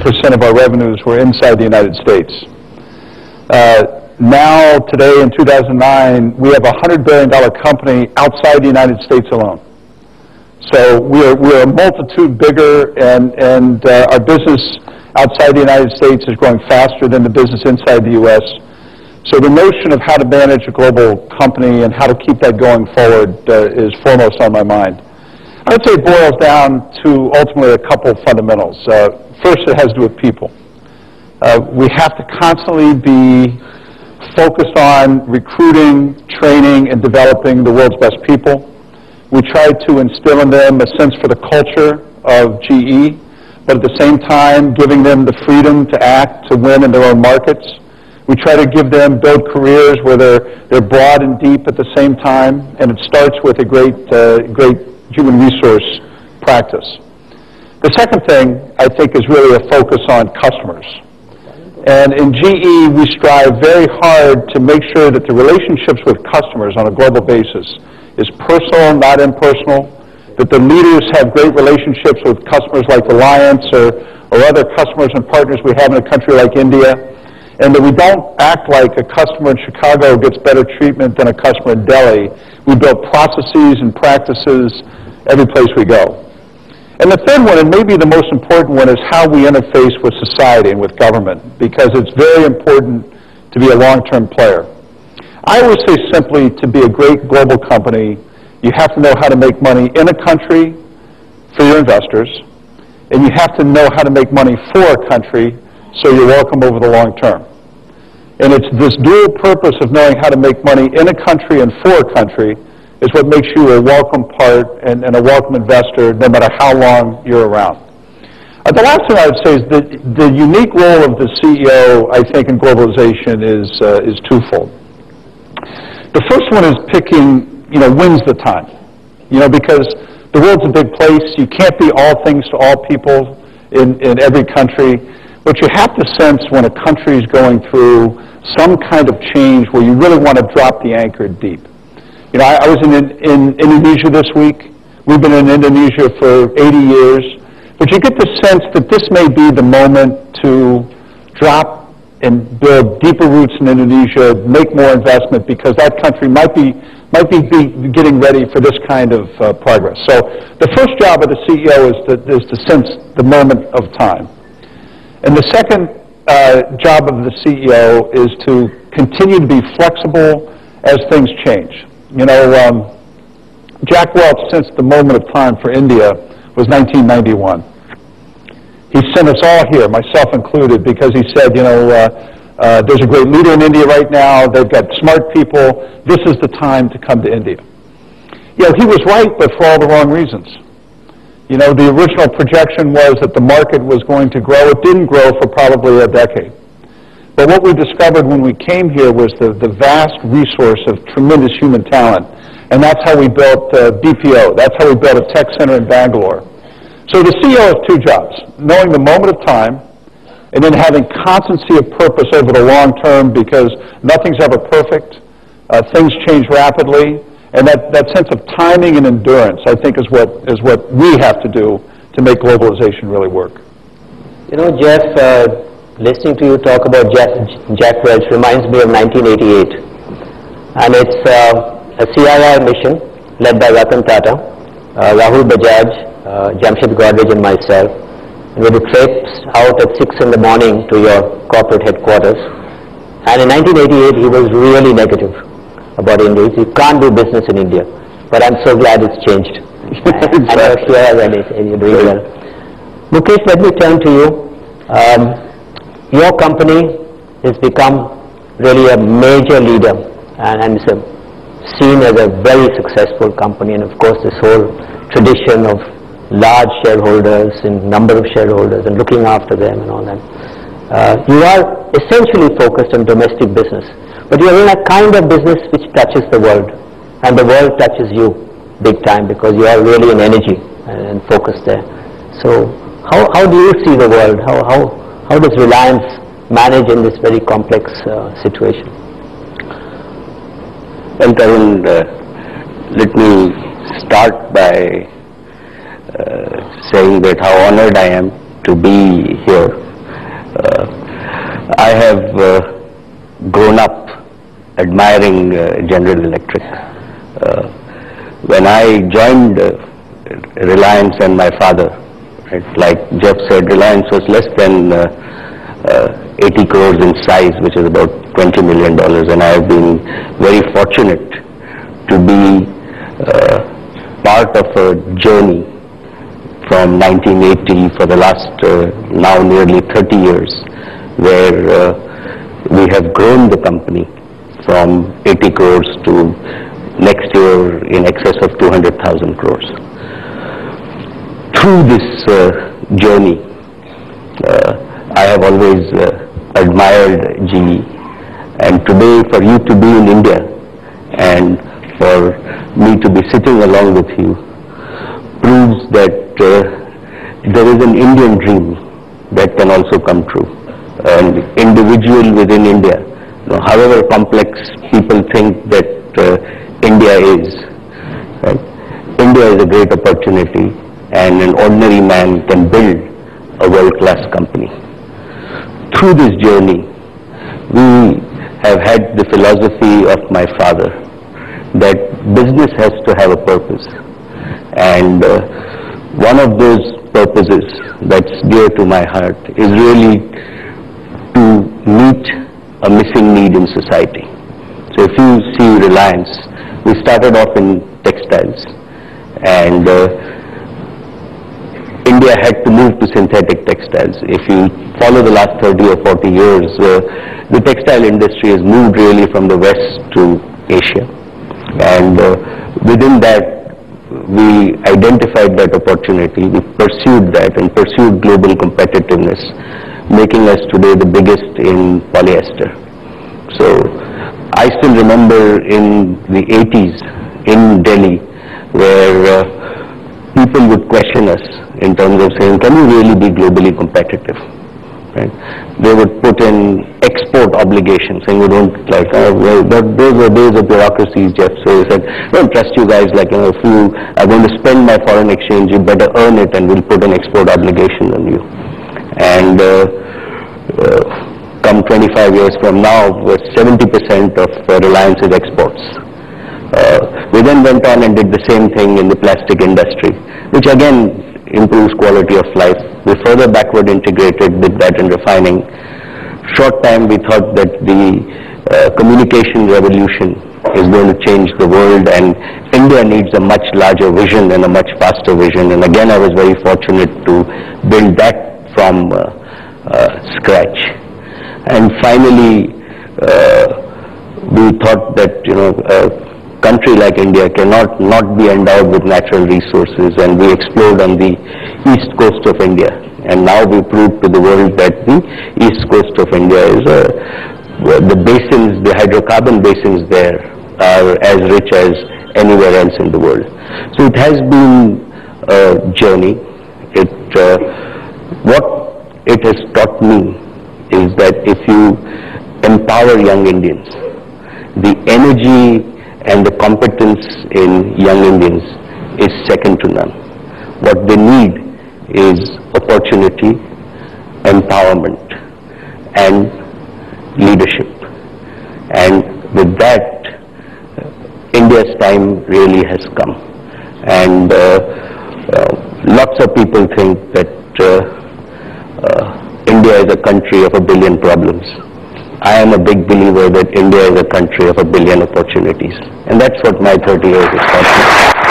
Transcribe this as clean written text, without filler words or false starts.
80% of our revenues were inside the United States. Now, today in 2009, we have a $100 billion company outside the United States alone. So we're a multitude bigger, and our business outside the United States is growing faster than the business inside the U.S. So the notion of how to manage a global company and how to keep that going forward is foremost on my mind. I would say it boils down to ultimately a couple of fundamentals. First, it has to do with people. We have to constantly be focused on recruiting, training, and developing the world's best people. We try to instill in them a sense for the culture of GE, but at the same time giving them the freedom to act, to win in their own markets. We try to build careers where they're broad and deep at the same time, and it starts with a great human resource practice. The second thing, I think, is really a focus on customers. And in GE, we strive very hard to make sure that the relationships with customers on a global basis is personal, not impersonal, that the leaders have great relationships with customers like Reliance or other customers and partners we have in a country like India, and that we don't act like a customer in Chicago gets better treatment than a customer in Delhi. We build processes and practices every place we go. And the third one, and maybe the most important one, is how we interface with society and with government, because it's very important to be a long-term player. I always say simply, to be a great global company, you have to know how to make money in a country for your investors, and you have to know how to make money for a country so you're welcome over the long term. And it's this dual purpose of knowing how to make money in a country and for a country is what makes you a welcome part and a welcome investor no matter how long you're around. The last thing I would say is that the unique role of the CEO, I think, in globalization is twofold. The first one is picking, when's the time? Because the world's a big place. You can't be all things to all people in every country. But you have to sense when a country is going through some kind of change where you really want to drop the anchor deep. I was in Indonesia this week. We've been in Indonesia for 80 years. But you get the sense that this may be the moment to drop and build deeper roots in Indonesia, make more investment, because that country might be getting ready for this kind of progress. So the first job of the CEO is to sense the moment of time. And the second job of the CEO is to continue to be flexible as things change. Jack Welch sensed the moment of time for India was 1991. He sent us all here, myself included, because he said, there's a great leader in India right now. They've got smart people. This is the time to come to India. He was right, but for all the wrong reasons. The original projection was that the market was going to grow. It didn't grow for probably a decade. But what we discovered when we came here was the vast resource of tremendous human talent. And that's how we built BPO. That's how we built a tech center in Bangalore. So the CEO has two jobs: knowing the moment of time, and then having constancy of purpose over the long term, because nothing's ever perfect. Things change rapidly. And that sense of timing and endurance, I think, is what we have to do to make globalization really work. Jeff, listening to you talk about Jack Welch reminds me of 1988. And it's a CII mission led by Ratan Tata, Rahul Bajaj, Jamshid Godrej, and myself. And we had trips out at 6 in the morning to your corporate headquarters. And in 1988, he was really negative about India. You can't do business in India. But I'm so glad it's changed. And you're here and you're doing well. Mukesh, let me turn to you. Your company has become really a major leader and is seen as a very successful company, and of course this whole tradition of large shareholders and number of shareholders and looking after them and all that. You are essentially focused on domestic business, but you are in a kind of business which touches the world, and the world touches you big time because you are really in energy and focused there. So how do you see the world? How does Reliance manage in this very complex situation? Well, Tarun, let me start by saying that how honored I am to be here I have grown up admiring General Electric. When I joined Reliance and my father, right, like Jeff said, Reliance was less than 80 crores in size, which is about $20 million, and I have been very fortunate to be part of a journey from 1980 for the last now nearly 30 years, where we have grown the company from 80 crores to next year in excess of 200,000 crores. Through this journey, I have always admired GE, and today for you to be in India and for me to be sitting along with you proves that there is an Indian dream that can also come true. An individual within India, however complex people think that India is, right? India is a great opportunity, and an ordinary man can build a world-class company. Through this journey, we have had the philosophy of my father that business has to have a purpose, and one of those purposes that's dear to my heart is really to meet a missing need in society. So if you see Reliance, we started off in textiles, and India had to move to synthetic textiles. If you follow the last 30 or 40 years, the textile industry has moved really from the West to Asia, and within that we identified that opportunity, we pursued that and pursued global competitiveness, making us today the biggest in polyester. So I still remember in the 80s in Delhi, where people would question us in terms of saying, can you really be globally competitive? Right? They would put in export obligations, saying we don't like, but those were days of bureaucracies, Jeff. So he said, don't trust you guys, like, if you are going to spend my foreign exchange, you better earn it, and we'll put an export obligation on you. And come 25 years from now, 70% of Reliance is exports. We then went on and did the same thing in the plastic industry, which again improves quality of life. We further backward integrated with that in refining. Short time we thought that the communication revolution is going to change the world, and India needs a much larger vision and a much faster vision. And again, I was very fortunate to build that from scratch. And finally, we thought that a country like India cannot not be endowed with natural resources, and we explored on the east coast of India. And now we proved to the world that the east coast of India is the basins, the hydrocarbon basins there are as rich as anywhere else in the world. So it has been a journey. What it has taught me is that if you empower young Indians, the energy and the competence in young Indians is second to none. What they need is opportunity, empowerment, and leadership. And with that, India's time really has come. And lots of people think that India is a country of 1 billion problems. I am a big believer that India is a country of 1 billion opportunities. And that's what my 30 years has taught me.